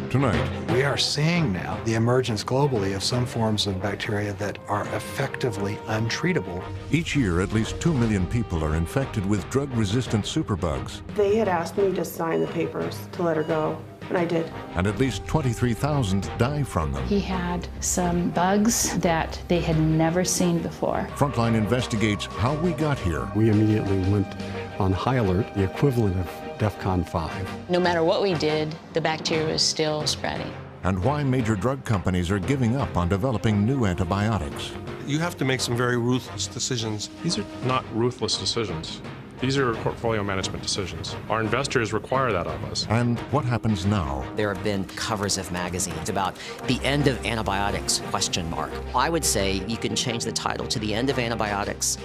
Tonight, we are seeing now the emergence globally of some forms of bacteria that are effectively untreatable. each year at least 2 million people are infected with drug-resistant superbugs, They had asked me to sign the papers to let her go, and I did. and at least 23,000 die from them. He had some bugs that they had never seen before. Frontline investigates how we got here, We immediately went on high alert, the equivalent of DEFCON 5. No matter what we did, the bacteria was still spreading. and why major drug companies are giving up on developing new antibiotics. You have to make some very ruthless decisions. These are not ruthless decisions. These are portfolio management decisions. Our investors require that of us. And what happens now? There have been covers of magazines about the end of antibiotics, question mark. I would say you can change the title to the end of antibiotics,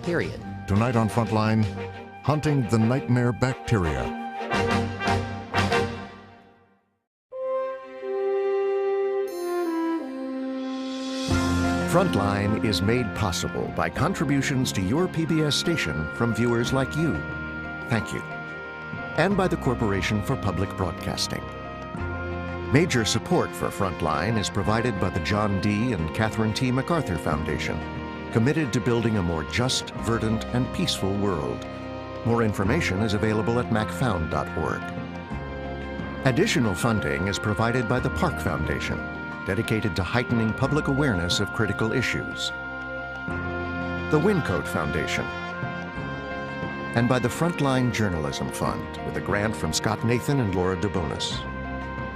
period. Tonight on Frontline, hunting the nightmare bacteria. Frontline is made possible by contributions to your PBS station from viewers like you. Thank you. And by the Corporation for Public Broadcasting. Major support for Frontline is provided by the John D. and Catherine T. MacArthur Foundation, committed to building a more just, verdant, and peaceful world. More information is available at macfound.org. Additional funding is provided by the Park Foundation, dedicated to heightening public awareness of critical issues, the Wincoat Foundation, and by the Frontline Journalism Fund, with a grant from Scott Nathan and Laura DeBonis.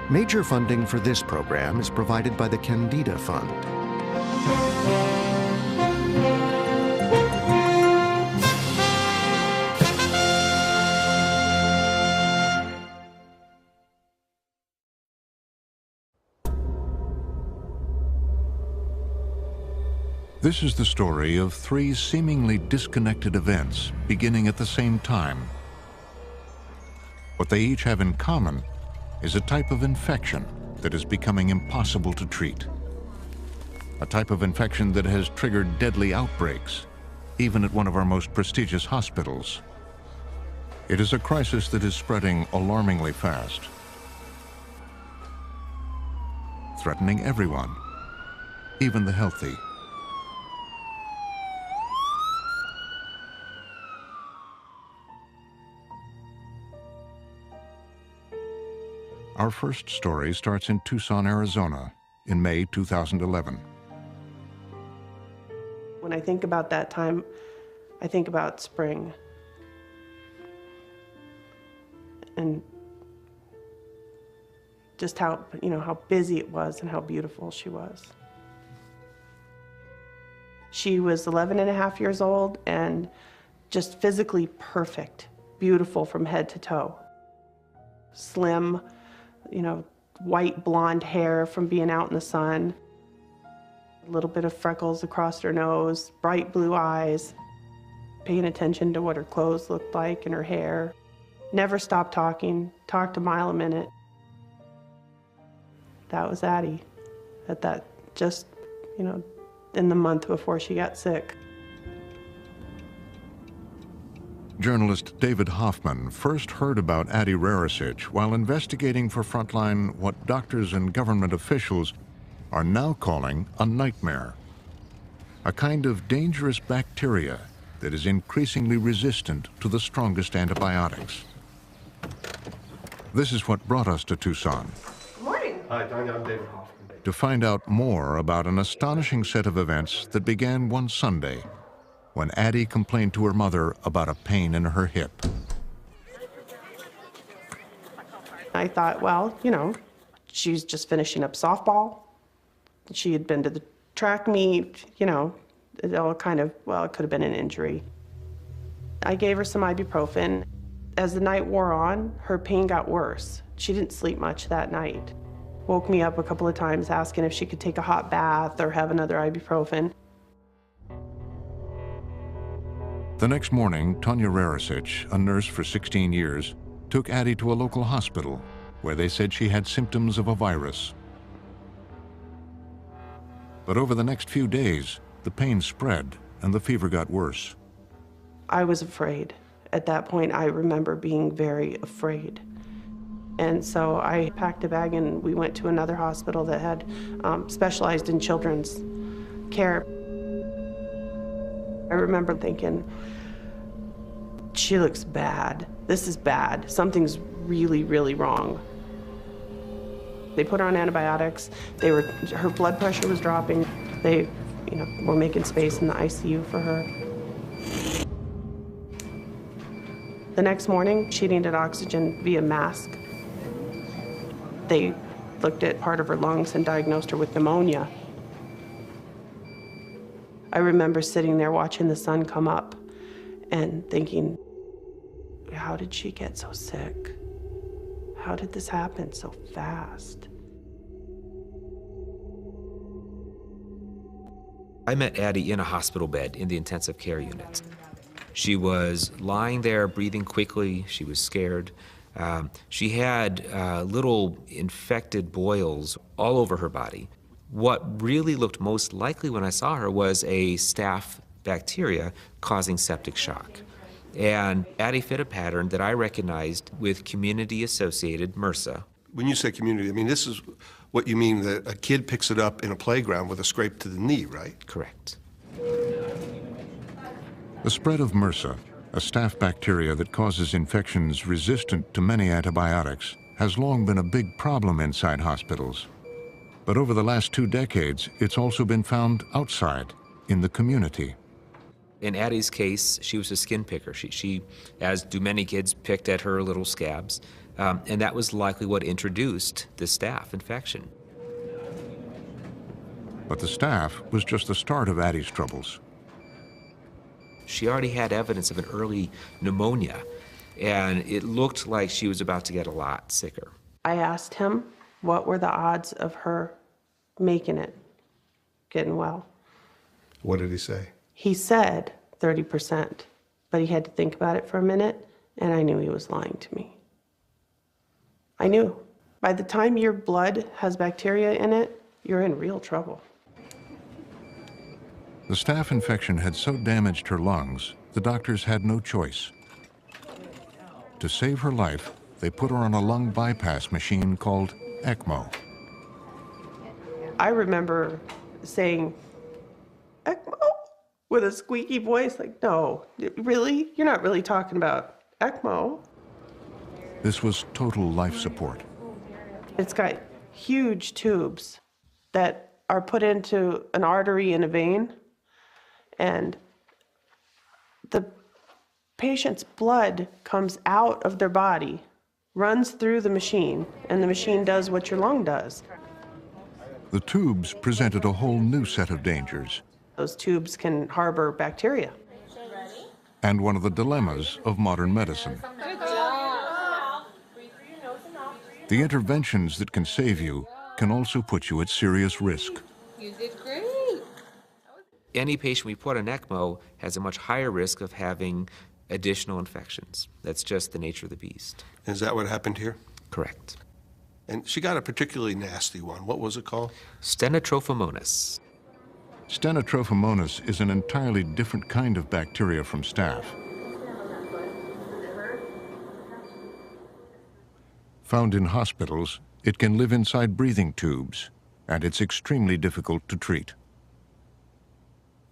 Major funding for this program is provided by the Candida Fund. This is the story of 3 seemingly disconnected events beginning at the same time. What they each have in common is a type of infection that is becoming impossible to treat. A type of infection that has triggered deadly outbreaks, even at one of our most prestigious hospitals. It is a crisis that is spreading alarmingly fast, threatening everyone, even the healthy. Our first story starts in Tucson, Arizona, in May 2011. When I think about that time, I think about spring. And just how, how busy it was and how beautiful she was. She was 11 and a half years old and just physically perfect, beautiful from head to toe. Slim, white blonde hair from being out in the sun, a little bit of freckles across her nose, bright blue eyes, paying attention to what her clothes looked like and her hair. Never stopped talking, talked a mile a minute. That was Addie at that, just, in the month before she got sick. Journalist David Hoffman first heard about Addie Rarasich while investigating for Frontline what doctors and government officials are now calling a nightmare. A kind of dangerous bacteria that is increasingly resistant to the strongest antibiotics. This is what brought us to Tucson. Good morning. Hi, Tanya, I'm David Hoffman. To find out more about an astonishing set of events that began one Sunday when Addie complained to her mother about a pain in her hip. I thought, well, she's just finishing up softball. She had been to the track meet, it all kind of, it could have been an injury. I gave her some ibuprofen. As the night wore on, her pain got worse. She didn't sleep much that night. Woke me up a couple of times asking if she could take a hot bath or have another ibuprofen. The next morning, Tanya Rarasich, a nurse for 16 years, took Addie to a local hospital where they said she had symptoms of a virus. But over the next few days, the pain spread and the fever got worse. I was afraid. At that point, I remember being very afraid. And so I packed a bag and we went to another hospital that had specialized in children's care. I remember thinking, she looks bad. This is bad. Something's really, really wrong. They put her on antibiotics. Her blood pressure was dropping. They, were making space in the ICU for her. The next morning, she needed oxygen via mask. They looked at part of her lungs and diagnosed her with pneumonia. I remember sitting there watching the sun come up and thinking, how did she get so sick? How did this happen so fast? I met Addie in a hospital bed in the intensive care unit. She was lying there, breathing quickly. She was scared. She had little infected boils all over her body. What really looked most likely when I saw her was a staph bacteria causing septic shock. And Addie fit a pattern that I recognized with community-associated MRSA. When you say community, I mean, this is what you mean that a kid picks it up in a playground with a scrape to the knee, right? Correct. The spread of MRSA, a staph bacteria that causes infections resistant to many antibiotics, has long been a big problem inside hospitals. But over the last 2 decades, it's also been found outside, in the community. In Addie's case, she was a skin picker. She, as do many kids, picked at her little scabs, and that was likely what introduced the staph infection. But the staph was just the start of Addie's troubles. She already had evidence of an early pneumonia, and it looked like she was about to get a lot sicker. I asked him what were the odds of her making it, getting well. What did he say? He said 30%, but he had to think about it for a minute, and I knew he was lying to me. I knew. By the time your blood has bacteria in it, you're in real trouble. The staph infection had so damaged her lungs, the doctors had no choice. To save her life, they put her on a lung bypass machine called ECMO. I remember saying, ECMO? With a squeaky voice, like, no, really? You're not really talking about ECMO. This was total life support. It's got huge tubes that are put into an artery in a vein, and the patient's blood comes out of their body, runs through the machine, and the machine does what your lung does. The tubes presented a whole new set of dangers. Those tubes can harbor bacteria. And one of the dilemmas of modern medicine. The interventions that can save you can also put you at serious risk. You did great. Any patient we put on ECMO has a much higher risk of having additional infections. That's just the nature of the beast. Is that what happened here? Correct. And she got a particularly nasty one. What was it called? Stenotrophomonas. Stenotrophomonas is an entirely different kind of bacteria from staph. Found in hospitals, it can live inside breathing tubes, and it's extremely difficult to treat.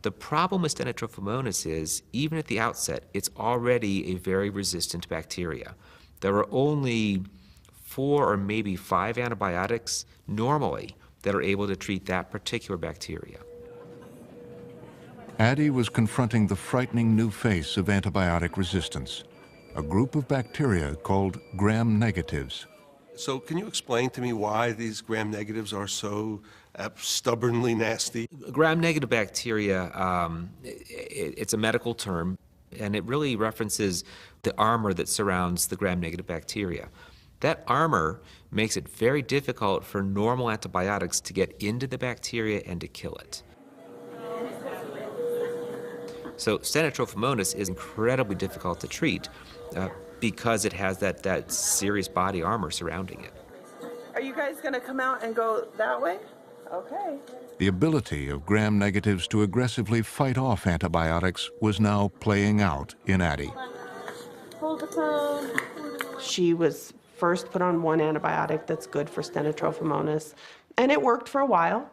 The problem with Stenotrophomonas is, even at the outset, it's already a very resistant bacteria. There are only 4 or maybe 5 antibiotics normally that are able to treat that particular bacteria. Addie was confronting the frightening new face of antibiotic resistance, a group of bacteria called gram-negatives. So can you explain to me why these gram-negatives are so stubbornly nasty? Gram-negative bacteria, it's a medical term, and it really references the armor that surrounds the gram-negative bacteria. That armor makes it very difficult for normal antibiotics to get into the bacteria and to kill it. So Stenotrophomonas is incredibly difficult to treat because it has that serious body armor surrounding it. Are you guys gonna come out and go that way? Okay. The ability of gram-negatives to aggressively fight off antibiotics was now playing out in Addie. Hold the phone. She was first put on one antibiotic that's good for stenotrophomonas, and it worked for a while.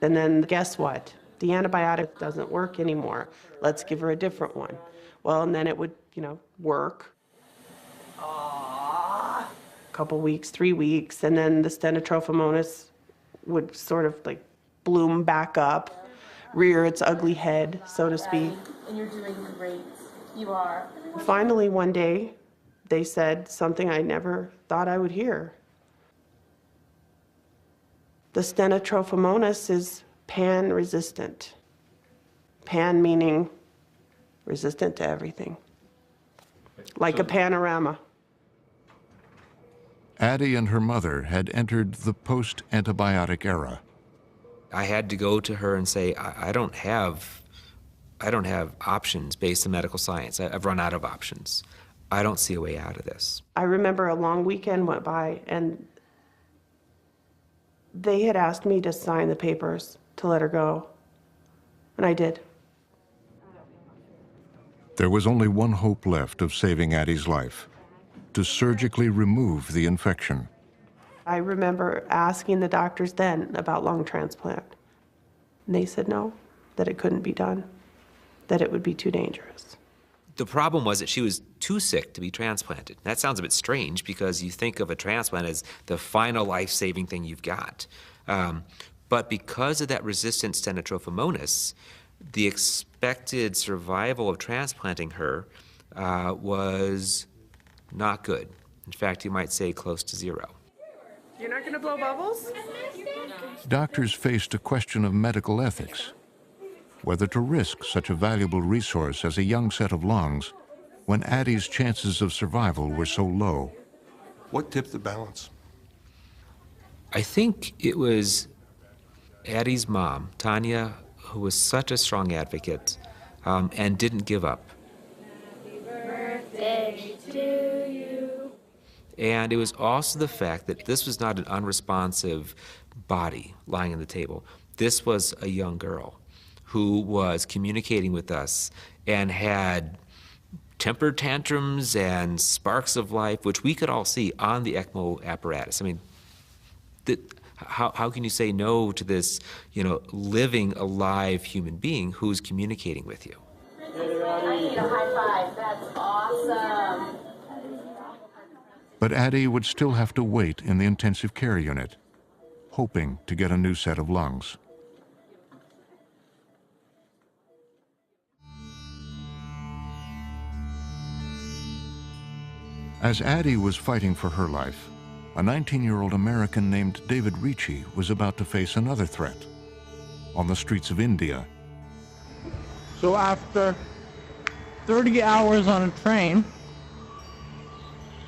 And then guess what? The antibiotic doesn't work anymore. Let's give her a different one. Well, and then it would, work. A couple weeks, 3 weeks, and then the stenotrophomonas would sort of like bloom back up, rear its ugly head, so to speak. And you're doing great. You are. Finally, one day, they said something I never thought I would hear. The stenotrophomonas is pan-resistant. Pan meaning resistant to everything, like a panorama. Addie and her mother had entered the post-antibiotic era. I had to go to her and say, I don't have options based on medical science. I've run out of options. I don't see a way out of this. I remember a long weekend went by, and they had asked me to sign the papers to let her go, and I did. There was only one hope left of saving Addie's life: to surgically remove the infection. I remember asking the doctors then about lung transplant, and they said no, that it couldn't be done, that it would be too dangerous. The problem was that she was too sick to be transplanted. That sounds a bit strange because you think of a transplant as the final life-saving thing you've got. But because of that resistant stenotrophomonas, the expected survival of transplanting her was not good. In fact, you might say close to zero. You're not going to blow bubbles? Doctors faced a question of medical ethics: whether to risk such a valuable resource as a young set of lungs when Addie's chances of survival were so low. What tipped the balance? I think it was Addie's mom, Tanya, who was such a strong advocate and didn't give up. Happy birthday to you. And it was also the fact that this was not an unresponsive body lying on the table. This was a young girl who was communicating with us and had temper tantrums and sparks of life, which we could all see on the ECMO apparatus. I mean, how can you say no to this, living, alive human being who's communicating with you? I need a high five. That's awesome. But Addie would still have to wait in the intensive care unit, hoping to get a new set of lungs. As Addie was fighting for her life, a 19-year-old American named David Ricci was about to face another threat on the streets of India. So after 30 hours on a train,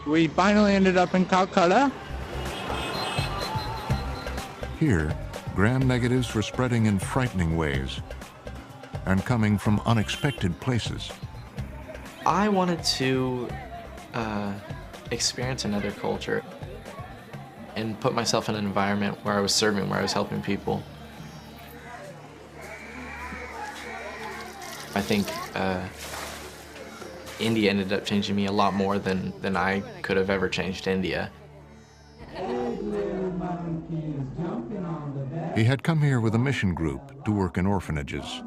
we finally ended up in Calcutta. Here, gram-negatives were spreading in frightening ways and coming from unexpected places. I wanted to experience another culture and put myself in an environment where I was serving, where I was helping people. I think India ended up changing me a lot more than I could have ever changed India. He had come here with a mission group to work in orphanages.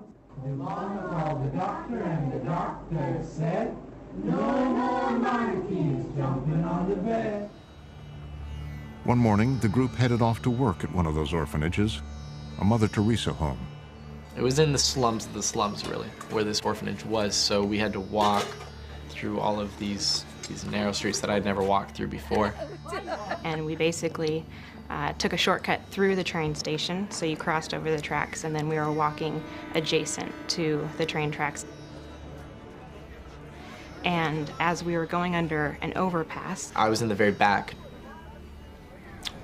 One morning, the group headed off to work at one of those orphanages, a Mother Teresa home. It was in the slums of the slums, really, where this orphanage was, so we had to walk through all of these narrow streets that I'd never walked through before. And we basically took a shortcut through the train station, so you crossed over the tracks, and then we were walking adjacent to the train tracks. And as we were going under an overpass, I was in the very back,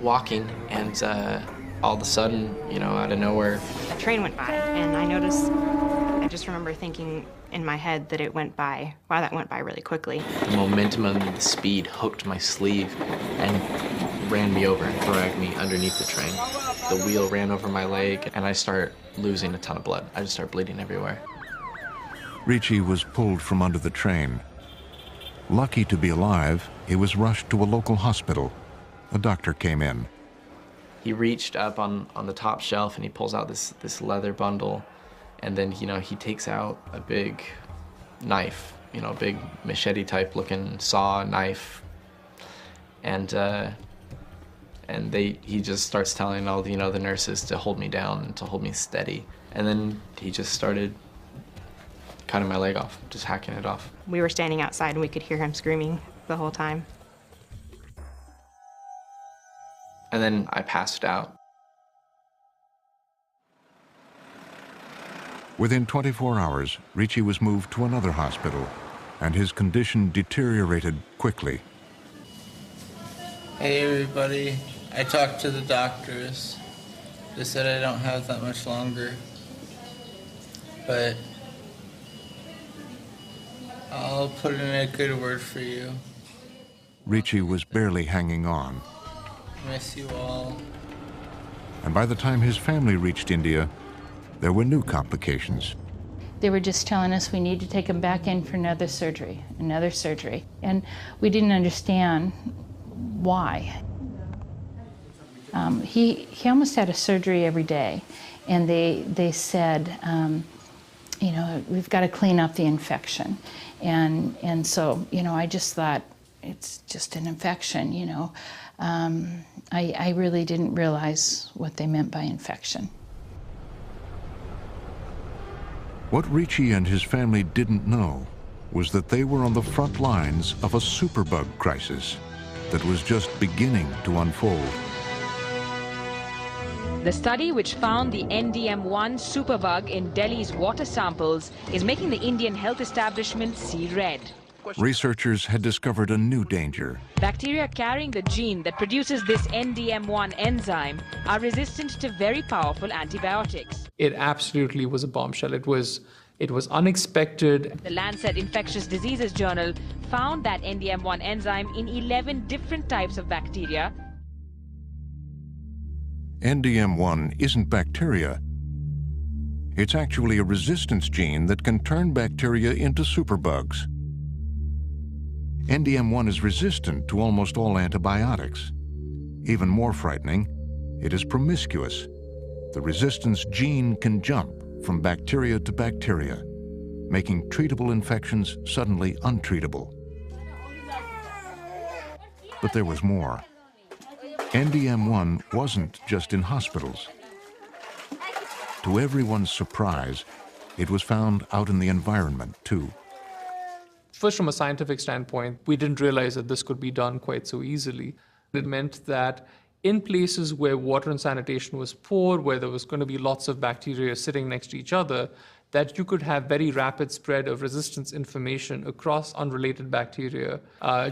walking, and all of a sudden, out of nowhere, a train went by, and I just remember thinking in my head that it went by, wow, that went by really quickly. The momentum and the speed hooked my sleeve and ran me over and dragged me underneath the train. The wheel ran over my leg, and I start losing a ton of blood. I just start bleeding everywhere. Ricci was pulled from under the train. Lucky to be alive, he was rushed to a local hospital. A doctor came in. He reached up on the top shelf and he pulls out this leather bundle, and then, you know, he takes out a big knife, you know, a big machete type looking saw knife, and he just starts telling all the, you know, the nurses to hold me down and to hold me steady, and then he just started cutting my leg off, just hacking it off. We were standing outside and we could hear him screaming the whole time. And then I passed out. Within 24 hours, Ricci was moved to another hospital, and his condition deteriorated quickly. Hey everybody, I talked to the doctors. They said I don't have that much longer, but I'll put in a good word for you. Ricci was barely hanging on. Miss you all. And by the time his family reached India, there were new complications. They were just telling us we need to take him back in for another surgery. And we didn't understand why. He almost had a surgery every day. And they said, you know, we've got to clean up the infection. And so, you know, I just thought, it's just an infection, you know. I really didn't realize what they meant by infection. What Ricci and his family didn't know was that they were on the front lines of a superbug crisis that was just beginning to unfold. The study, which found the NDM1 superbug in Delhi's water samples, is making the Indian health establishment see red. Researchers had discovered a new danger. Bacteria carrying the gene that produces this NDM1 enzyme are resistant to very powerful antibiotics. It absolutely was a bombshell. It was unexpected. The Lancet Infectious Diseases journal found that NDM1 enzyme in 11 different types of bacteria. NDM1 isn't bacteria. It's actually a resistance gene that can turn bacteria into superbugs. NDM1 is resistant to almost all antibiotics. Even more frightening, it is promiscuous. The resistance gene can jump from bacteria to bacteria, making treatable infections suddenly untreatable. But there was more. NDM1 wasn't just in hospitals. To everyone's surprise, it was found out in the environment, too. First, from a scientific standpoint, we didn't realize that this could be done quite so easily. It meant that in places where water and sanitation was poor, where there was going to be lots of bacteria sitting next to each other, that you could have very rapid spread of resistance information across unrelated bacteria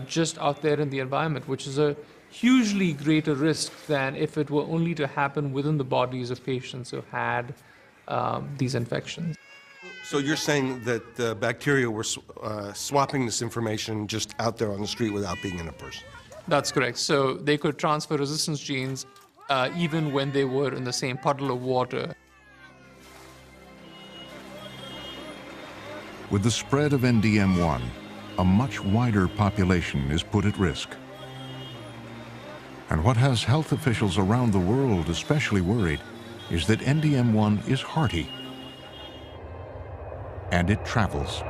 just out there in the environment, which is a hugely greater risk than if it were only to happen within the bodies of patients who had these infections. So you're saying that the bacteria were swapping this information just out there on the street without being in a person? That's correct. So they could transfer resistance genes even when they were in the same puddle of water. With the spread of NDM1, a much wider population is put at risk. And what has health officials around the world especially worried is that NDM1 is hardy. And it travels.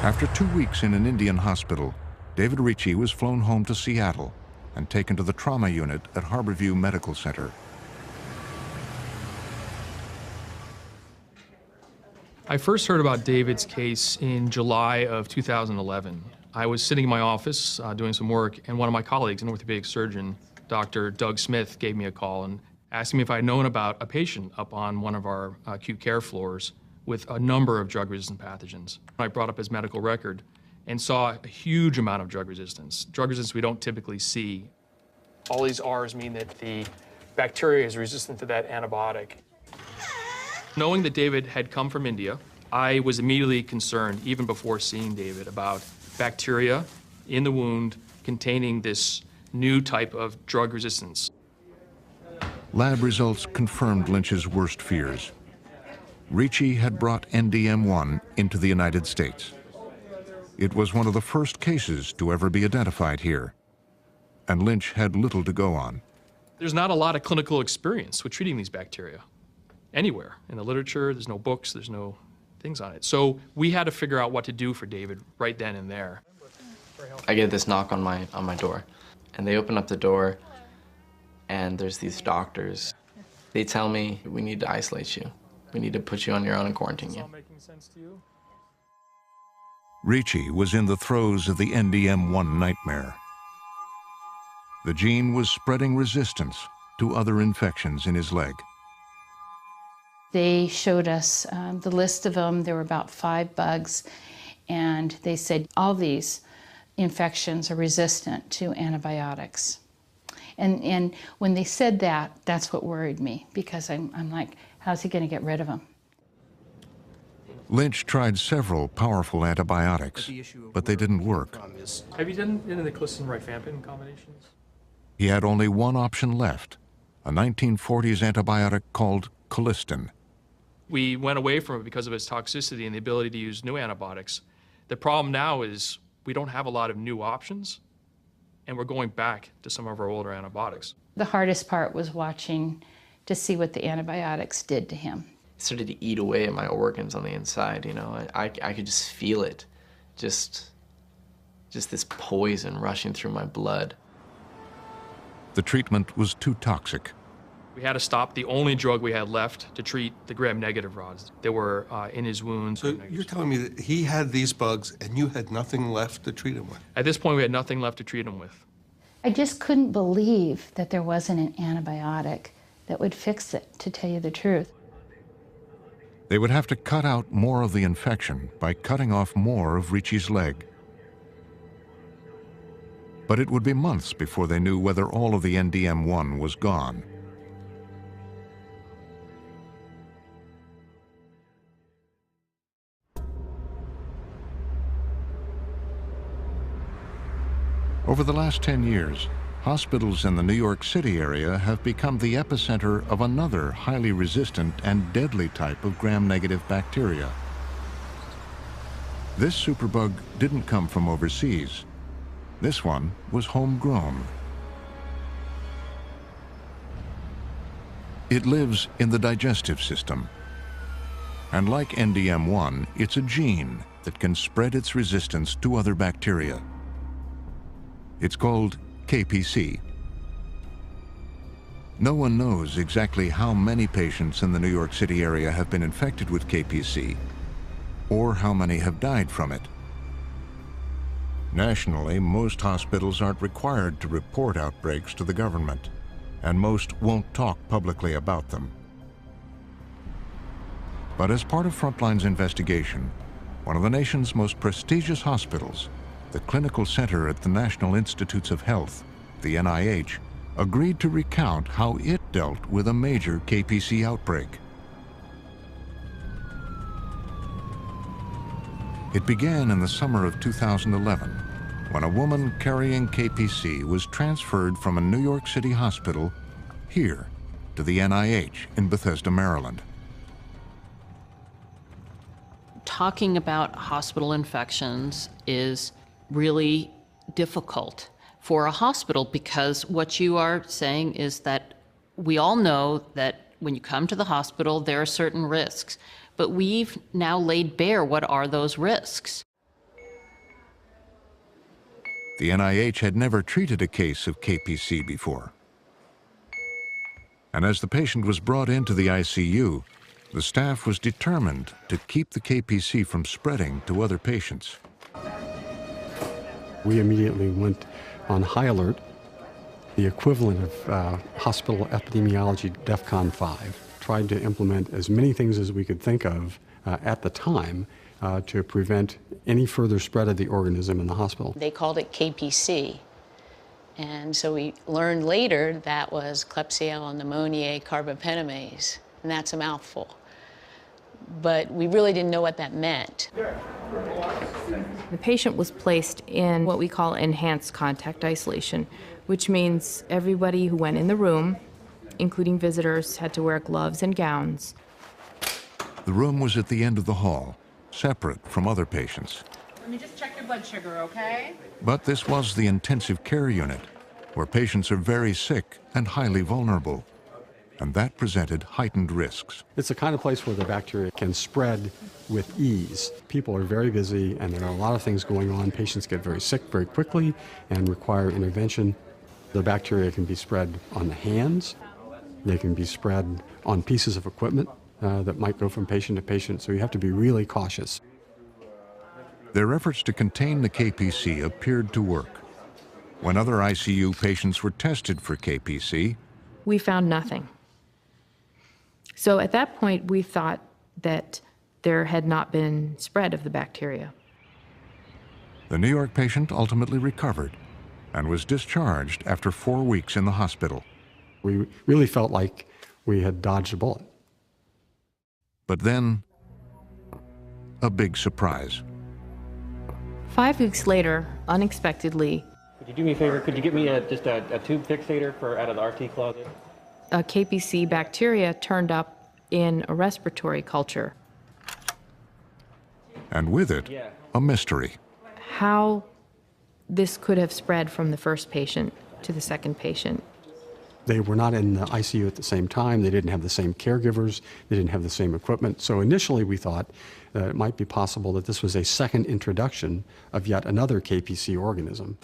After 2 weeks in an Indian hospital, David Ricci was flown home to Seattle and taken to the trauma unit at Harborview Medical Center. I first heard about David's case in July of 2011. I was sitting in my office doing some work, and one of my colleagues, an orthopedic surgeon, Dr. Doug Smith, gave me a call and asked me if I'd known about a patient up on one of our acute care floors with a number of drug-resistant pathogens. I brought up his medical record and saw a huge amount of drug resistance we don't typically see. All these R's mean that the bacteria is resistant to that antibiotic. Knowing that David had come from India, I was immediately concerned, even before seeing David, about bacteria in the wound containing this new type of drug resistance. Lab results confirmed Lynch's worst fears. Ricci had brought NDM1 into the United States. It was one of the first cases to ever be identified here, and Lynch had little to go on. There's not a lot of clinical experience with treating these bacteria anywhere. In the literature, there's no books, there's no things on it. So we had to figure out what to do for David right then and there. I get this knock on my door, and they open up the door, and there's these doctors. They tell me, we need to isolate you. We need to put you on your own and quarantine you. Ricci was in the throes of the NDM1 nightmare. The gene was spreading resistance to other infections in his leg. They showed us the list of them. There were about 5 bugs, and they said all these infections are resistant to antibiotics. And when they said that, that's what worried me, because I'm like, how's he going to get rid of them? Lynch tried several powerful antibiotics, but they didn't work. Have you done any of the glycerin-rifampin combinations? He had only one option left, a 1940s antibiotic called colistin. We went away from it because of its toxicity and the ability to use new antibiotics. The problem now is we don't have a lot of new options, and we're going back to some of our older antibiotics. The hardest part was watching to see what the antibiotics did to him. It started to eat away at my organs on the inside, you know. I could just feel it, just this poison rushing through my blood. The treatment was too toxic. We had to stop the only drug we had left to treat the gram-negative rods that were in his wounds. So you're telling me that he had these bugs and you had nothing left to treat him with? At this point, we had nothing left to treat him with. I just couldn't believe that there wasn't an antibiotic that would fix it, to tell you the truth. They would have to cut out more of the infection by cutting off more of Ricci's leg. But it would be months before they knew whether all of the NDM1 was gone. Over the last 10 years, hospitals in the New York City area have become the epicenter of another highly resistant and deadly type of gram-negative bacteria. This superbug didn't come from overseas. This one was homegrown. It lives in the digestive system. And like NDM1, it's a gene that can spread its resistance to other bacteria. It's called KPC. No one knows exactly how many patients in the New York City area have been infected with KPC, or how many have died from it. Nationally, most hospitals aren't required to report outbreaks to the government, and most won't talk publicly about them. But as part of Frontline's investigation, one of the nation's most prestigious hospitals, the Clinical Center at the National Institutes of Health, the NIH, agreed to recount how it dealt with a major KPC outbreak. It began in the summer of 2011, when a woman carrying KPC was transferred from a New York City hospital here to the NIH in Bethesda, Maryland. Talking about hospital infections is really difficult for a hospital, because what you are saying is that we all know that when you come to the hospital, there are certain risks, but we've now laid bare what are those risks. The NIH had never treated a case of KPC before. And as the patient was brought into the ICU, the staff was determined to keep the KPC from spreading to other patients. We immediately went on high alert, the equivalent of hospital epidemiology DEFCON 5, tried to implement as many things as we could think of at the time to prevent any further spread of the organism in the hospital. They called it KPC. And so we learned later that was Klebsiella pneumoniae carbapenemase, and that's a mouthful. but we really didn't know what that meant. The patient was placed in what we call enhanced contact isolation, which means everybody who went in the room, including visitors, had to wear gloves and gowns. The room was at the end of the hall, separate from other patients. Let me just check your blood sugar, okay? But this was the intensive care unit, where patients are very sick and highly vulnerable, and that presented heightened risks. It's the kind of place where the bacteria can spread with ease. People are very busy, and there are a lot of things going on. Patients get very sick very quickly and require intervention. The bacteria can be spread on the hands. They can be spread on pieces of equipment that might go from patient to patient, so you have to be really cautious. Their efforts to contain the KPC appeared to work. When other ICU patients were tested for KPC, We found nothing. So at that point, we thought that there had not been spread of the bacteria. the New York patient ultimately recovered and was discharged after 4 weeks in the hospital. We really felt like we had dodged a bullet. But then, a big surprise. 5 weeks later, unexpectedly, Could you do me a favor? Could you get me just a tube fixator for out of the RT closet? a KPC bacteria turned up in a respiratory culture. And with it, a mystery. How this could have spread from the first patient to the second patient. They were not in the ICU at the same time. They didn't have the same caregivers. They didn't have the same equipment. So initially we thought that it might be possible that this was a second introduction of yet another KPC organism.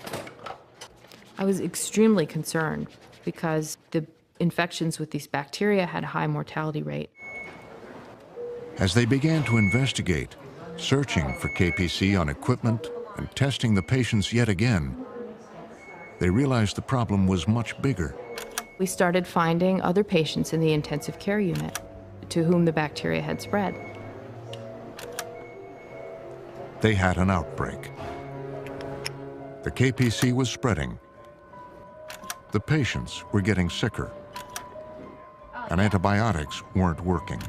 I was extremely concerned because the infections with these bacteria had a high mortality rate. As they began to investigate, searching for KPC on equipment and testing the patients yet again, they realized the problem was much bigger. We started finding other patients in the intensive care unit to whom the bacteria had spread. They had an outbreak. The KPC was spreading. The patients were getting sicker. And antibiotics weren't working.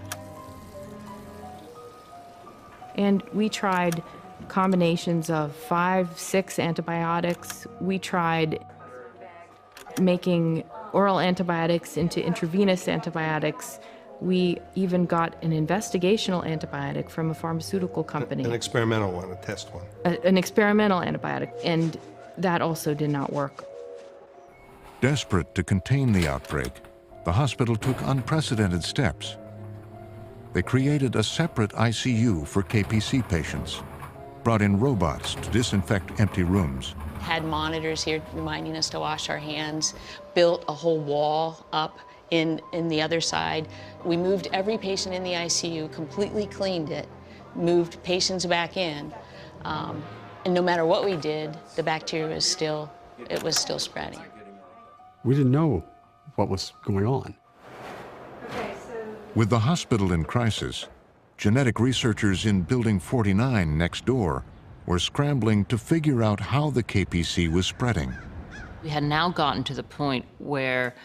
And we tried combinations of 5, 6 antibiotics. We tried making oral antibiotics into intravenous antibiotics. We even got an investigational antibiotic from a pharmaceutical company. An experimental one, a test one. An experimental antibiotic, and that also did not work. Desperate to contain the outbreak, the hospital took unprecedented steps. They created a separate ICU for KPC patients, brought in robots to disinfect empty rooms, Had monitors here reminding us to wash our hands, built a whole wall up in the other side. We moved every patient in the ICU, completely cleaned it, moved patients back in, and no matter what we did, the bacteria was still spreading. We didn't know what was going on. With the hospital in crisis, genetic researchers in Building 49 next door were scrambling to figure out how the KPC was spreading. We had now gotten to the point where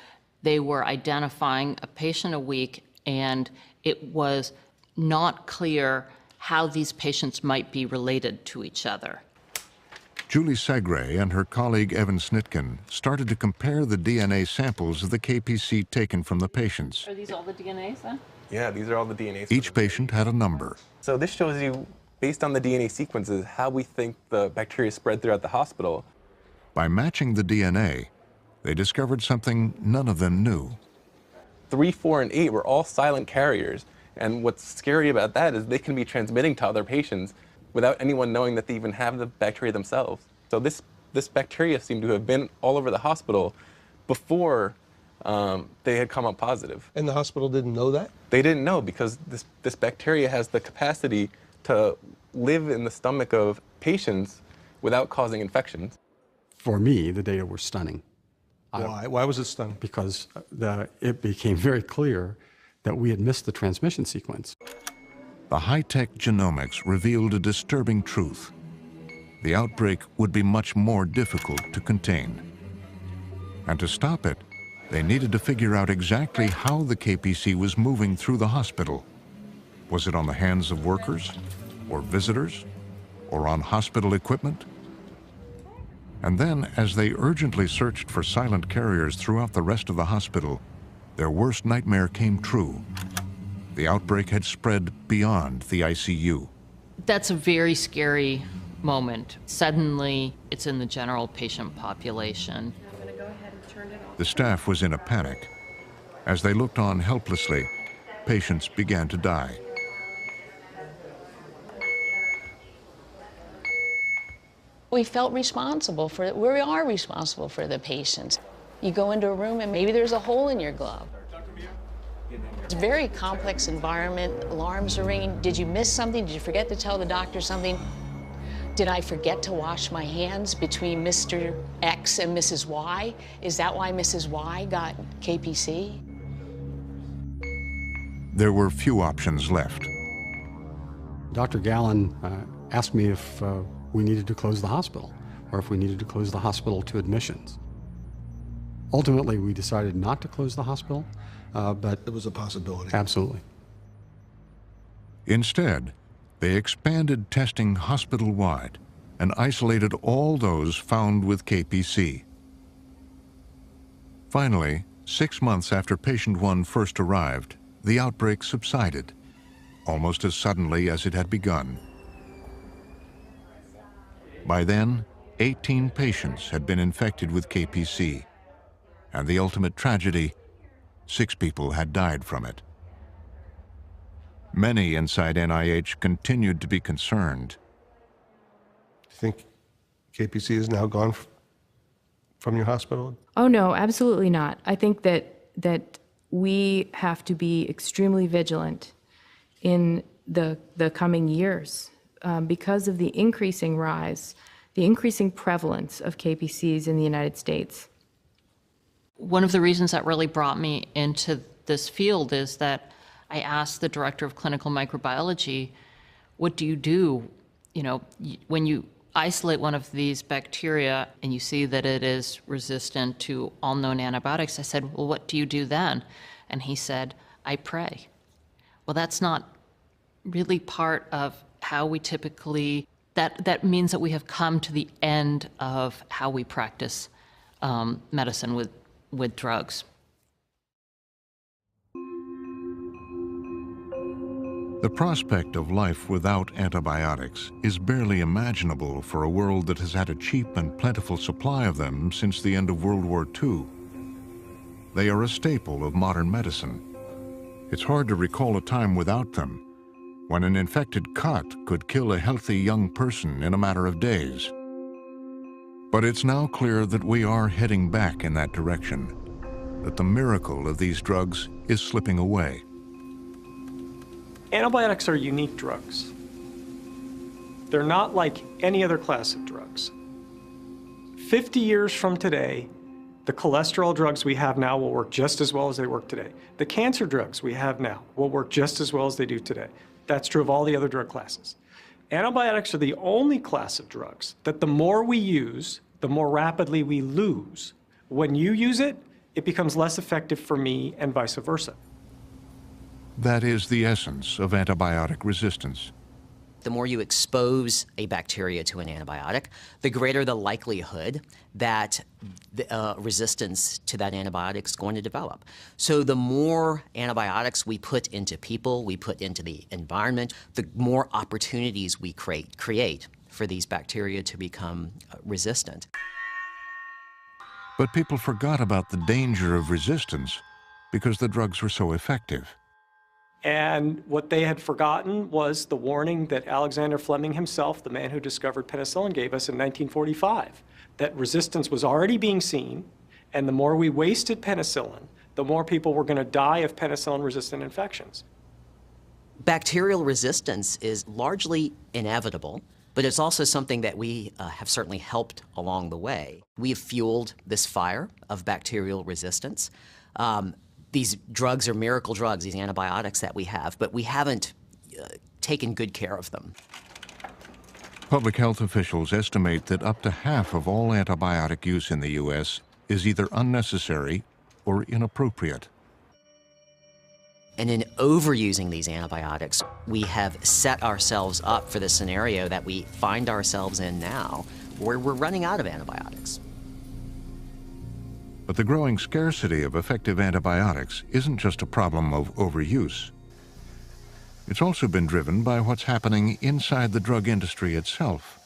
they were identifying a patient a week, and it was not clear how these patients might be related to each other. Julie Segre and her colleague Evan Snitkin started to compare the DNA samples of the KPC taken from the patients. Are these all the DNAs then? Yeah, these are all the DNAs. Each patient had a number. So this shows you, based on the DNA sequences, how we think the bacteria spread throughout the hospital. By matching the DNA, they discovered something none of them knew. 3, 4, and 8 were all silent carriers. And what's scary about that is they can be transmitting to other patients without anyone knowing that they even have the bacteria themselves. So this bacteria seemed to have been all over the hospital before they had come up positive. And the hospital didn't know that? They didn't know because this bacteria has the capacity to live in the stomach of patients without causing infections. For me, the data were stunning. Why? Why was it stunning? Because it became very clear that we had missed the transmission sequence. The high-tech genomics revealed a disturbing truth. The outbreak would be much more difficult to contain. And to stop it, they needed to figure out exactly how the KPC was moving through the hospital. Was it on the hands of workers, or visitors, or on hospital equipment? And then, as they urgently searched for silent carriers throughout the rest of the hospital, their worst nightmare came true. The outbreak had spread beyond the ICU. That's a very scary moment. Suddenly, it's in the general patient population. The staff was in a panic. As they looked on helplessly, patients began to die. We felt responsible for it. We are responsible for the patients. You go into a room and maybe there's a hole in your glove. It's a very complex environment. Alarms are ringing. Did you miss something? Did you forget to tell the doctor something? Did I forget to wash my hands between Mr. X and Mrs. Y? Is that why Mrs. Y got KPC? There were few options left. Dr. Gallen asked me if we needed to close the hospital, or if we needed to close the hospital to admissions. Ultimately, we decided not to close the hospital, but it was a possibility. Absolutely. Instead, they expanded testing hospital-wide and isolated all those found with KPC. Finally, 6 months after patient 1 first arrived, the outbreak subsided, almost as suddenly as it had begun. By then, 18 patients had been infected with KPC, and the ultimate tragedy, 6 people had died from it. Many inside NIH continued to be concerned. Do you think KPC is now gone from your hospital? Oh, no, absolutely not. I think that we have to be extremely vigilant in the coming years because of the increasing rise, the increasing prevalence of KPCs in the United States. One of the reasons that really brought me into this field is that I asked the director of clinical microbiology, what do you do, when you isolate one of these bacteria and you see that it is resistant to all known antibiotics? I said, well, what do you do then? And he said, I pray. Well, that's not really part of how we typically, that means that we have come to the end of how we practice medicine with drugs. The prospect of life without antibiotics is barely imaginable for a world that has had a cheap and plentiful supply of them since the end of World War II. They are a staple of modern medicine. It's hard to recall a time without them, when an infected cot could kill a healthy young person in a matter of days. But it's now clear that we are heading back in that direction, that the miracle of these drugs is slipping away. Antibiotics are unique drugs. They're not like any other class of drugs. 50 years from today, the cholesterol drugs we have now will work just as well as they work today. The cancer drugs we have now will work just as well as they do today. That's true of all the other drug classes. Antibiotics are the only class of drugs that the more we use, the more rapidly we lose. When you use it, it becomes less effective for me and vice versa. That is the essence of antibiotic resistance. The more you expose a bacteria to an antibiotic, the greater the likelihood that the resistance to that antibiotic is going to develop. So the more antibiotics we put into people, we put into the environment, the more opportunities we create for these bacteria to become resistant. But people forgot about the danger of resistance because the drugs were so effective. And what they had forgotten was the warning that Alexander Fleming himself, the man who discovered penicillin, gave us in 1945, that resistance was already being seen, and the more we wasted penicillin, the more people were going to die of penicillin-resistant infections. Bacterial resistance is largely inevitable, but it's also something that we have certainly helped along the way. We've fueled this fire of bacterial resistance. These drugs are miracle drugs, these antibiotics that we have, but we haven't taken good care of them. Public health officials estimate that up to half of all antibiotic use in the U.S. is either unnecessary or inappropriate. And in overusing these antibiotics, we have set ourselves up for the scenario that we find ourselves in now, where we're running out of antibiotics. But the growing scarcity of effective antibiotics isn't just a problem of overuse. It's also been driven by what's happening inside the drug industry itself.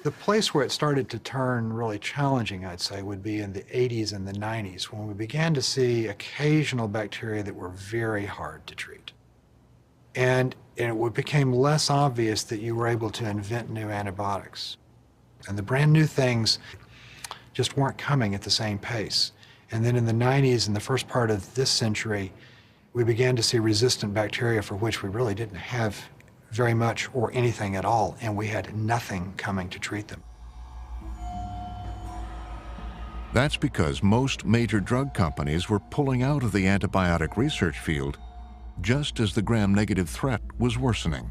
The place where it started to turn really challenging, I'd say, would be in the 80s and the 90s, when we began to see occasional bacteria that were very hard to treat. And it became less obvious that you were able to invent new antibiotics. And the brand new things just weren't coming at the same pace. And then in the 90s and the first part of this century, we began to see resistant bacteria for which we really didn't have very much or anything at all, and we had nothing coming to treat them. That's because most major drug companies were pulling out of the antibiotic research field just as the gram-negative threat was worsening.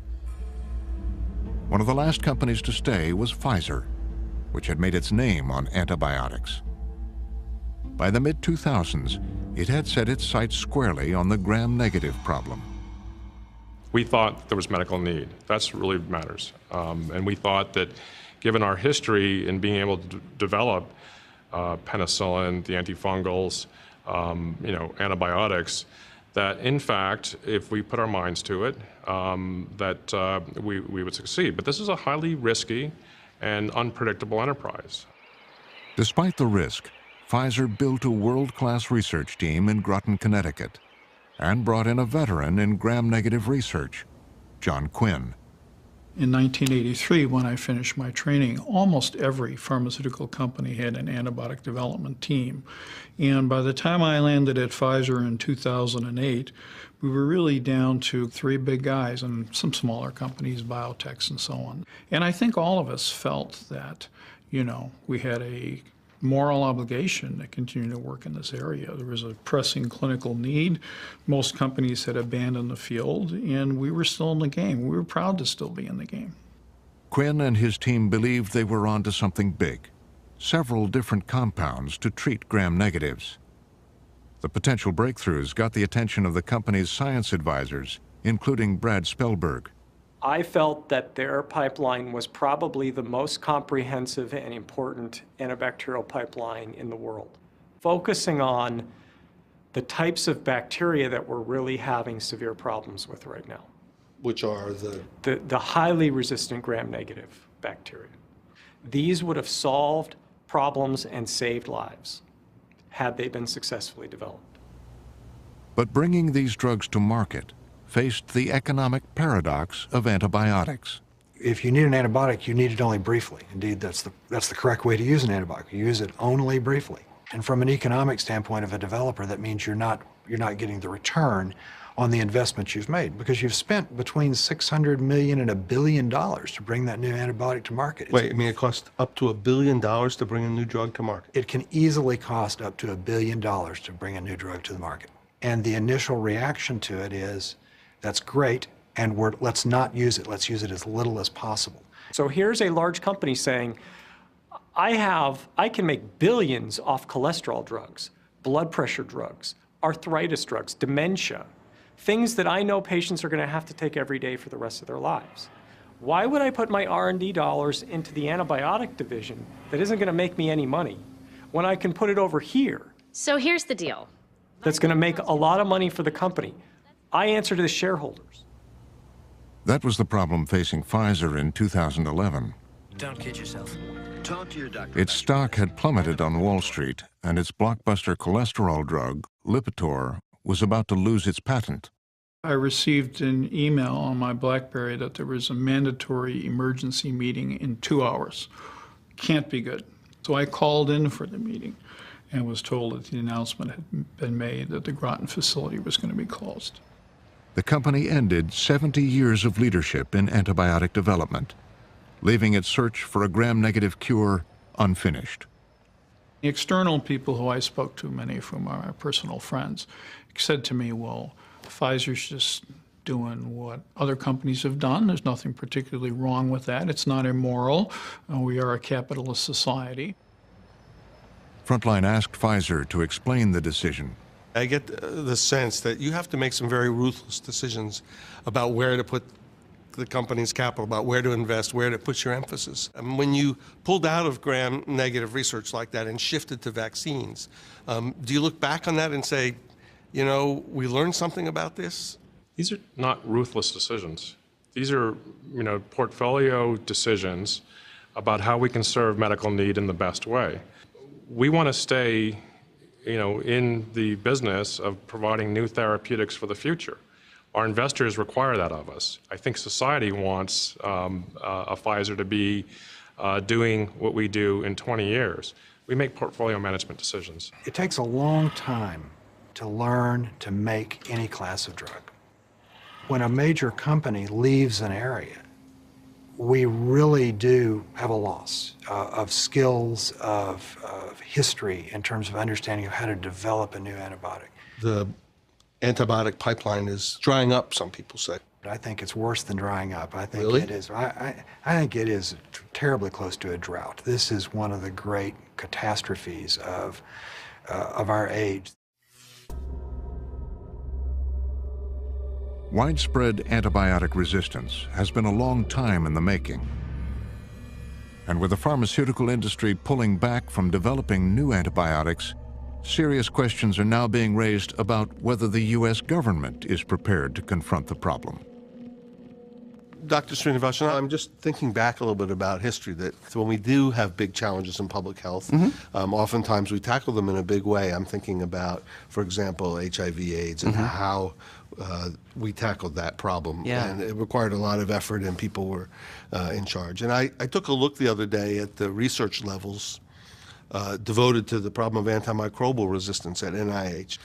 One of the last companies to stay was Pfizer, which had made its name on antibiotics. By the mid-2000s, it had set its sights squarely on the gram-negative problem. We thought there was medical need. That's what really matters. And we thought that given our history in being able to develop penicillin, the antifungals, antibiotics, that in fact, if we put our minds to it, that we would succeed. But this is a highly risky and unpredictable enterprise. Despite the risk, Pfizer built a world-class research team in Groton, Connecticut, and brought in a veteran in gram-negative research, John Quinn. In 1983, when I finished my training, almost every pharmaceutical company had an antibiotic development team. And by the time I landed at Pfizer in 2008, we were really down to 3 big guys and some smaller companies, biotechs and so on. And I think all of us felt that, we had a moral obligation to continue to work in this area. There was a pressing clinical need. Most companies had abandoned the field, and we were still in the game. We were proud to still be in the game. Quinn and his team believed they were onto something big, several different compounds to treat gram-negatives. The potential breakthroughs got the attention of the company's science advisors, including Brad Spellberg. I felt that their pipeline was probably the most comprehensive and important antibacterial pipeline in the world, focusing on the types of bacteria that we're really having severe problems with right now. Which are the highly resistant gram-negative bacteria. These would have solved problems and saved lives had they been successfully developed. But bringing these drugs to market faced the economic paradox of antibiotics. If you need an antibiotic, you need it only briefly. Indeed, that's the correct way to use an antibiotic. You use it only briefly. And from an economic standpoint of a developer, that means you're not getting the return on the investment you've made, because you've spent between $600 million and $1 billion to bring that new antibiotic to market. Wait, it costs up to $1 billion to bring a new drug to market? It can easily cost up to $1 billion to bring a new drug to the market. And the initial reaction to it is, that's great, and let's not use it. Let's use it as little as possible. So here's a large company saying, I can make billions off cholesterol drugs, blood pressure drugs, arthritis drugs, dementia, things that I know patients are going to have to take every day for the rest of their lives. Why would I put my R&D dollars into the antibiotic division that isn't going to make me any money when I can put it over here? So here's the deal. That's going to make a lot of money for the company. I answer to the shareholders. That was the problem facing Pfizer in 2011. Don't kid yourself. Talk to your doctor. Its stock had plummeted on Wall Street, and its blockbuster cholesterol drug, Lipitor, was about to lose its patent. I received an email on my BlackBerry that there was a mandatory emergency meeting in 2 hours. Can't be good. So I called in for the meeting and was told that the announcement had been made that the Groton facility was going to be closed. The company ended 70 years of leadership in antibiotic development, leaving its search for a gram-negative cure unfinished. The external people who I spoke to, many of whom are my personal friends, said to me, well, Pfizer's just doing what other companies have done. There's nothing particularly wrong with that. It's not immoral. We are a capitalist society. Frontline asked Pfizer to explain the decision. I get the sense that you have to make some very ruthless decisions about where to put the company's capital, about where to invest, where to put your emphasis. And when you pulled out of gram-negative research like that and shifted to vaccines, do you look back on that and say, you know, we learned something about this? These are not ruthless decisions. These are, you know, portfolio decisions about how we can serve medical need in the best way. We want to stay, you know, in the business of providing new therapeutics for the future. Our investors require that of us. I think society wants a Pfizer to be doing what we do in 20 years. We make portfolio management decisions. It takes a long time to learn to make any class of drug. When a major company leaves an area, we really do have a loss of skills, of history in terms of understanding of how to develop a new antibiotic. The antibiotic pipeline is drying up, some people say. I think it's worse than drying up. I think Really? it is. I think it is terribly close to a drought. This is one of the great catastrophes of our age. Widespread antibiotic resistance has been a long time in the making. And with the pharmaceutical industry pulling back from developing new antibiotics, serious questions are now being raised about whether the U.S. government is prepared to confront the problem. Dr. Srinivasan, I'm just thinking back a little bit about history, that when we do have big challenges in public health, oftentimes we tackle them in a big way. I'm thinking about, for example, HIV/AIDS and how we tackled that problem. Yeah. And it required a lot of effort, and people were in charge. And I took a look the other day at the research levels devoted to the problem of antimicrobial resistance at NIH.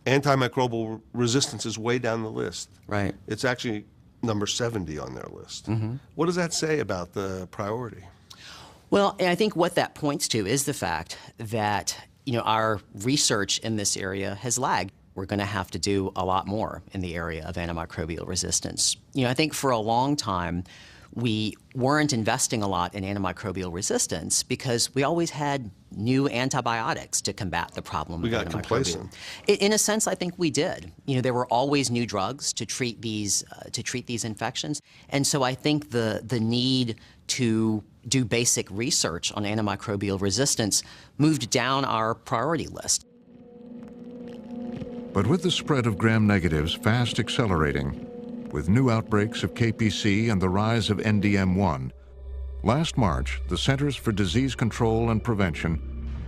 Antimicrobial resistance is way down the list. Right. It's actually number 70 on their list. What does that say about the priority? Well, I think what that points to is the fact that, you know, our research in this area has lagged. We're going to have to do a lot more in the area of antimicrobial resistance. You know, I think for a long time, we weren't investing a lot in antimicrobial resistance because we always had new antibiotics to combat the problem We of got complacent. In a sense, I think we did. You know, there were always new drugs to treat these infections, and so I think the need to do basic research on antimicrobial resistance moved down our priority list. But with the spread of gram-negatives fast accelerating, with new outbreaks of KPC and the rise of NDM1, last March, the Centers for Disease Control and Prevention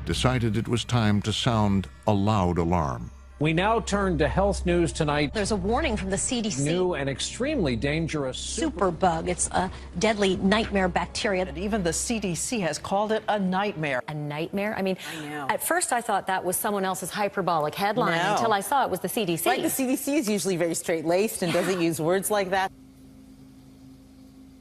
decided it was time to sound a loud alarm. We now turn to health news tonight. There's a warning from the CDC. New and extremely dangerous superbug. It's a deadly nightmare bacteria. And even the CDC has called it a nightmare. A nightmare? I mean, at first I thought that was someone else's hyperbolic headline until I saw it was the CDC. Right, the CDC is usually very straight-laced and doesn't use words like that.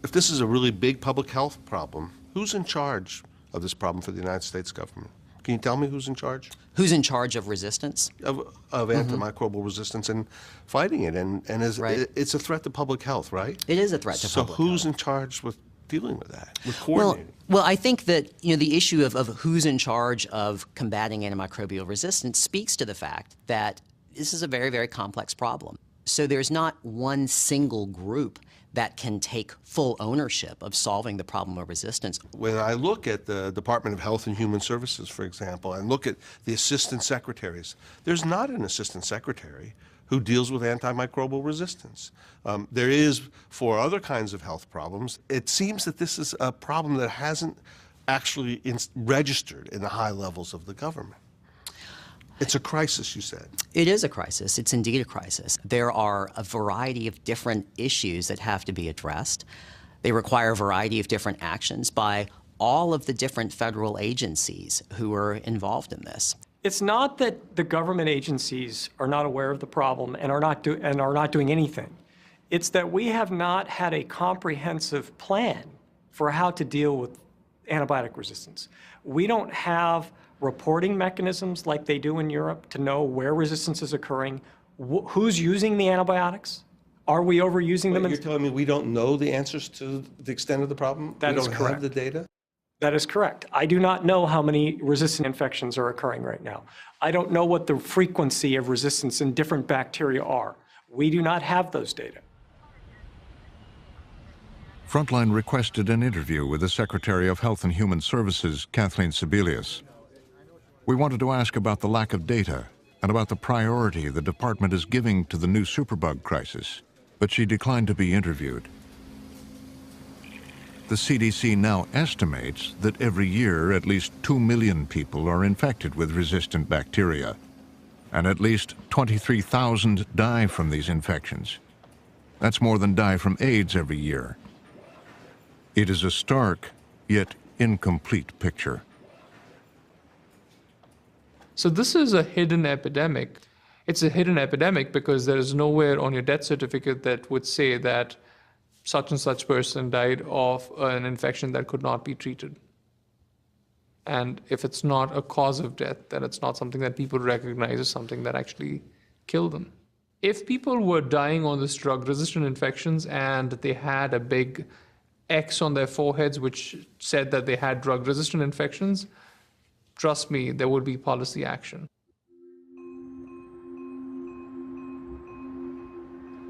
If this is a really big public health problem, who's in charge of this problem for the United States government? Can you tell me who's in charge? Who's in charge of resistance? Of antimicrobial resistance and fighting it. And it's a threat to public health, right? It is a threat to public health. So who's in charge with dealing with that, with coordinating? Well, I think that, you know, the issue of who's in charge of combating antimicrobial resistance speaks to the fact that this is a very, very complex problem. So there's not one single group that can take full ownership of solving the problem of resistance. When I look at the Department of Health and Human Services, for example, and look at the assistant secretaries, there's not an assistant secretary who deals with antimicrobial resistance. There is for other kinds of health problems. It seems that this is a problem that hasn't actually registered in the high levels of the government. It's a crisis, you said. It is a crisis. It's indeed a crisis. There are a variety of different issues that have to be addressed. They require a variety of different actions by all of the different federal agencies who are involved in this. It's not that the government agencies are not aware of the problem and are not doing anything. It's that we have not had a comprehensive plan for how to deal with antibiotic resistance. We don't have reporting mechanisms like they do in Europe to know where resistance is occurring, who's using the antibiotics. Are we overusing them? You're telling me we don't know the answers to the extent of the problem? That is correct. We don't have the data? That is correct. I do not know how many resistant infections are occurring right now. I don't know what the frequency of resistance in different bacteria are. We do not have those data. Frontline requested an interview with the Secretary of Health and Human Services, Kathleen Sebelius. We wanted to ask about the lack of data and about the priority the department is giving to the new superbug crisis, but she declined to be interviewed. The CDC now estimates that every year at least 2 million people are infected with resistant bacteria, and at least 23,000 die from these infections. That's more than die from AIDS every year. It is a stark, yet incomplete picture. So this is a hidden epidemic. It's a hidden epidemic because there is nowhere on your death certificate that would say that such and such person died of an infection that could not be treated. And if it's not a cause of death, then it's not something that people recognize as something that actually killed them. If people were dying on this drug-resistant infections and they had a big X on their foreheads which said that they had drug-resistant infections, trust me, there would be policy action.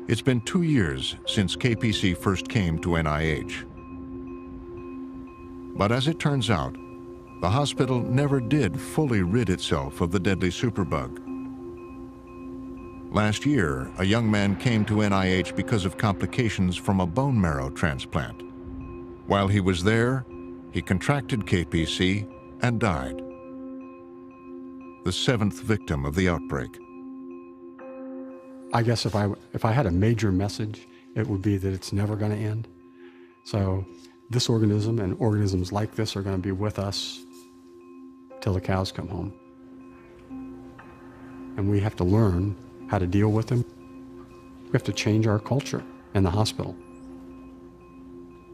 It's been 2 years since KPC first came to NIH. But as it turns out, the hospital never did fully rid itself of the deadly superbug. Last year, a young man came to NIH because of complications from a bone marrow transplant. While he was there, he contracted KPC and died. The 7th victim of the outbreak. I guess if I had a major message, it would be that it's never going to end. So this organism and organisms like this are going to be with us till the cows come home. And we have to learn how to deal with them. We have to change our culture in the hospital.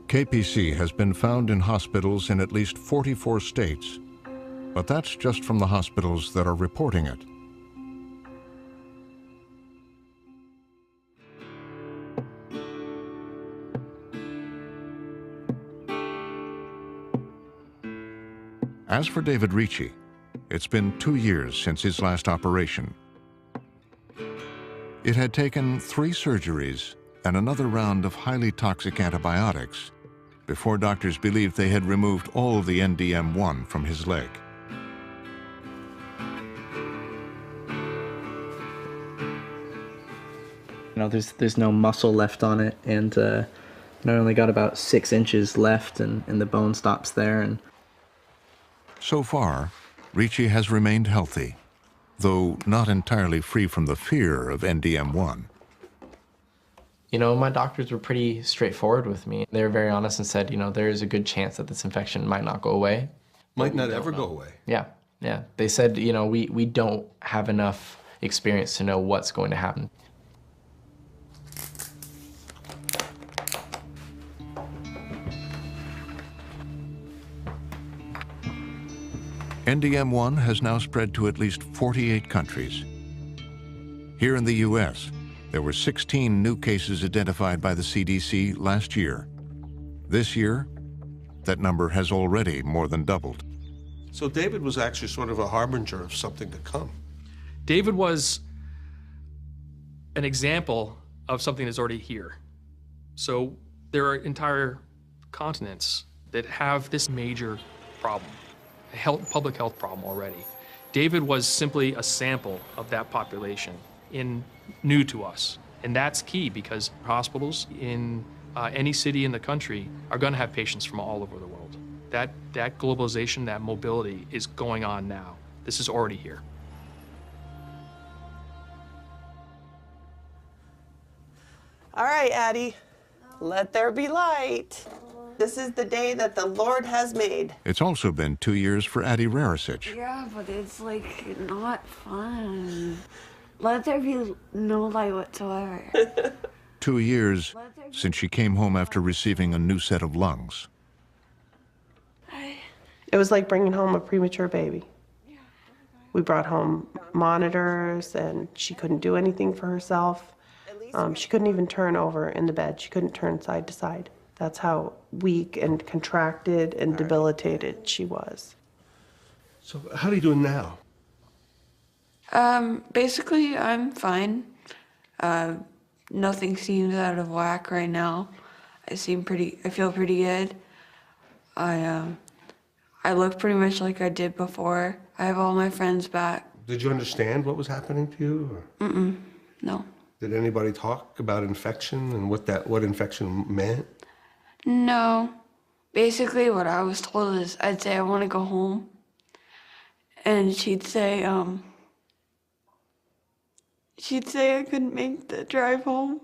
KPC has been found in hospitals in at least 44 states, but that's just from the hospitals that are reporting it. As for David Ricci, it's been 2 years since his last operation. It had taken 3 surgeries and another round of highly toxic antibiotics before doctors believed they had removed all of the NDM1 from his leg. You know, there's no muscle left on it, and I only got about 6 inches left, and the bone stops there. And so far, Ricci has remained healthy, though not entirely free from the fear of NDM1. You know, my doctors were pretty straightforward with me. They were very honest and said, you know, there is a good chance that this infection might not go away. Might not ever go away. Yeah, yeah. They said, you know, we don't have enough experience to know what's going to happen. NDM1 has now spread to at least 48 countries. Here in the U.S., there were 16 new cases identified by the CDC last year. This year, that number has already more than doubled. So David was actually sort of a harbinger of something to come. David was an example of something that's already here. So there are entire continents that have this major problem, a public health problem already. David was simply a sample of that population, new to us. And that's key because hospitals in any city in the country are going to have patients from all over the world. That globalization, that mobility is going on now. This is already here. All right, Addie, let there be light. This is the day that the Lord has made. It's also been 2 years for Addie Rarasich. Yeah, but it's like not fun. Let there be no light whatsoever. 2 years since she came home after receiving a new set of lungs. It was like bringing home a premature baby. We brought home monitors, and she couldn't do anything for herself. She couldn't even turn over in the bed. She couldn't turn side to side. That's how weak and contracted and debilitated she was. So how are you doing now? Basically, I'm fine. Nothing seems out of whack right now. I feel pretty good. I look pretty much like I did before. I have all my friends back. Did you understand what was happening to you? Or? No. Did anybody talk about infection and what infection meant? No. Basically, what I was told is I'd say I want to go home. And she'd say I couldn't make the drive home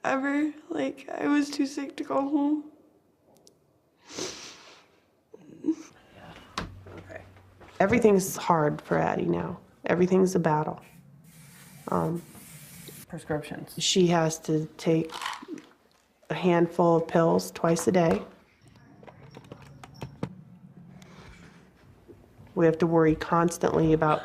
ever. Like, I was too sick to go home. Okay. Everything's hard for Addie now. Everything's a battle. Prescriptions. She has to take a handful of pills twice a day. We have to worry constantly about,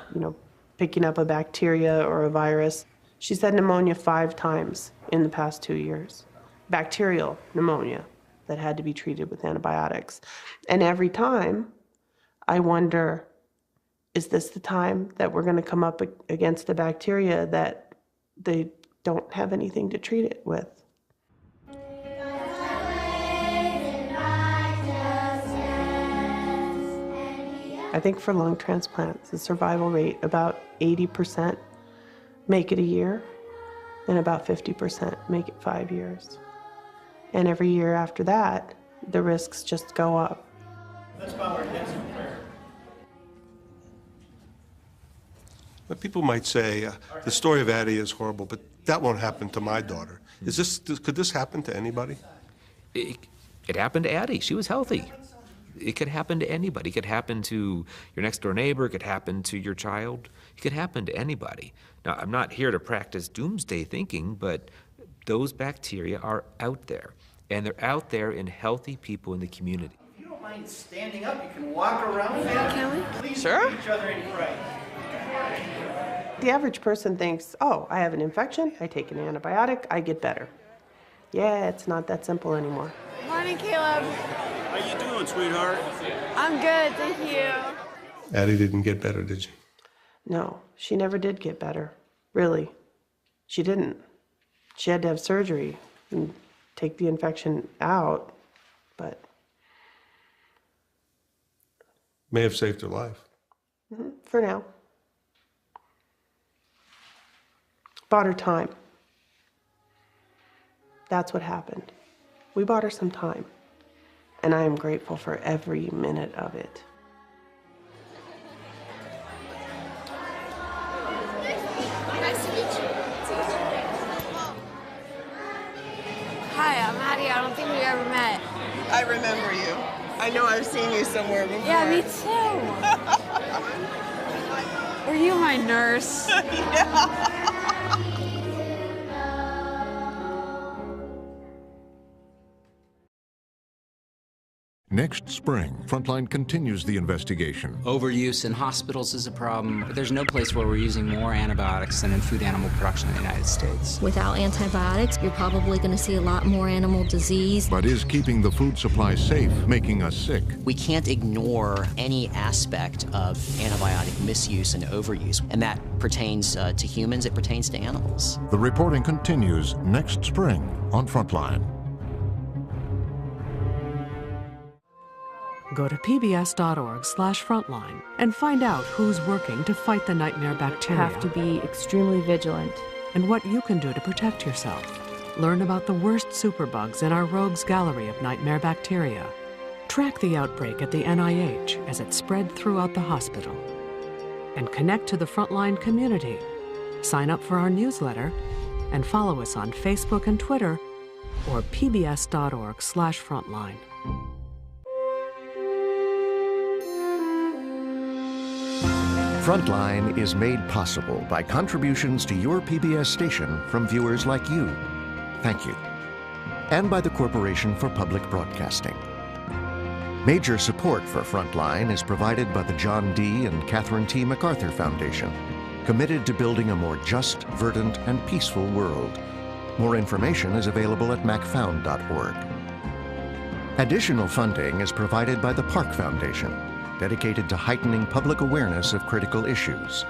picking up a bacteria or a virus. She's had pneumonia 5 times in the past 2 years. Bacterial pneumonia that had to be treated with antibiotics. And every time, I wonder, is this the time that we're going to come up against a bacteria that they don't have anything to treat it with? I think for lung transplants, the survival rate, about 80% make it a year, and about 50% make it 5 years. And every year after that, the risks just go up. Let's bow our heads in prayer. But people might say, the story of Addie is horrible, but that won't happen to my daughter. Could this happen to anybody? It happened to Addie. She was healthy. It could happen to anybody. It could happen to your next door neighbor. It could happen to your child. It could happen to anybody. Now, I'm not here to practice doomsday thinking, but those bacteria are out there, and they're out there in healthy people in the community. If you don't mind standing up, you can walk around. Can we? Please Sure. each other and pray. The average person thinks, oh, I have an infection, I take an antibiotic, I get better. Yeah, it's not that simple anymore. Morning, Caleb. How you doing, sweetheart? I'm good, thank you. Addie didn't get better, did she? No, she never did get better. Really. She didn't. She had to have surgery and take the infection out, but... May have saved her life. For now. Bought her time. That's what happened. We bought her some time, and I am grateful for every minute of it. Nice to meet you. Hi, I'm Addie. I don't think we ever met. I remember you. I know I've seen you somewhere before. Yeah, me too. Were you my nurse? Yeah. Next spring, Frontline continues the investigation. Overuse in hospitals is a problem. There's no place where we're using more antibiotics than in food animal production in the United States. Without antibiotics, you're probably going to see a lot more animal disease. But is keeping the food supply safe making us sick? We can't ignore any aspect of antibiotic misuse and overuse, and that pertains to humans, it pertains to animals. The reporting continues next spring on Frontline. Go to pbs.org/frontline and find out who's working to fight the nightmare bacteria. Have to be extremely vigilant. And what you can do to protect yourself. Learn about the worst superbugs in our rogues gallery of nightmare bacteria. Track the outbreak at the NIH as it spread throughout the hospital. And connect to the Frontline community. Sign up for our newsletter and follow us on Facebook and Twitter or pbs.org/frontline. Frontline is made possible by contributions to your PBS station from viewers like you. Thank you. And by the Corporation for Public Broadcasting. Major support for Frontline is provided by the John D. and Catherine T. MacArthur Foundation, committed to building a more just, verdant, and peaceful world. More information is available at macfound.org. Additional funding is provided by the Park Foundation, dedicated to heightening public awareness of critical issues,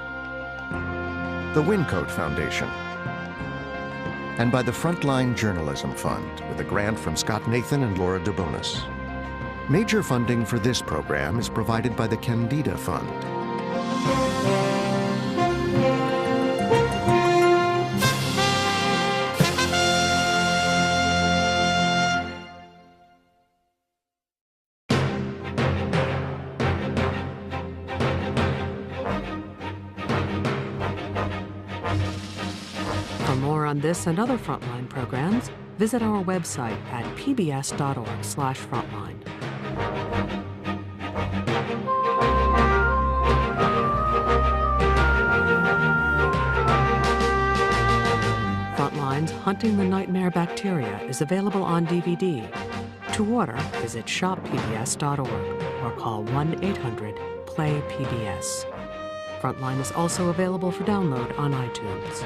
the Wincoat Foundation, and by the Frontline Journalism Fund, with a grant from Scott Nathan and Laura DeBonis. Major funding for this program is provided by the Candida Fund. For more on this and other Frontline programs, visit our website at pbs.org/frontline. Frontline's Hunting the Nightmare Bacteria is available on DVD. To order, visit shoppbs.org or call 1-800-PLAY-PBS. Frontline is also available for download on iTunes.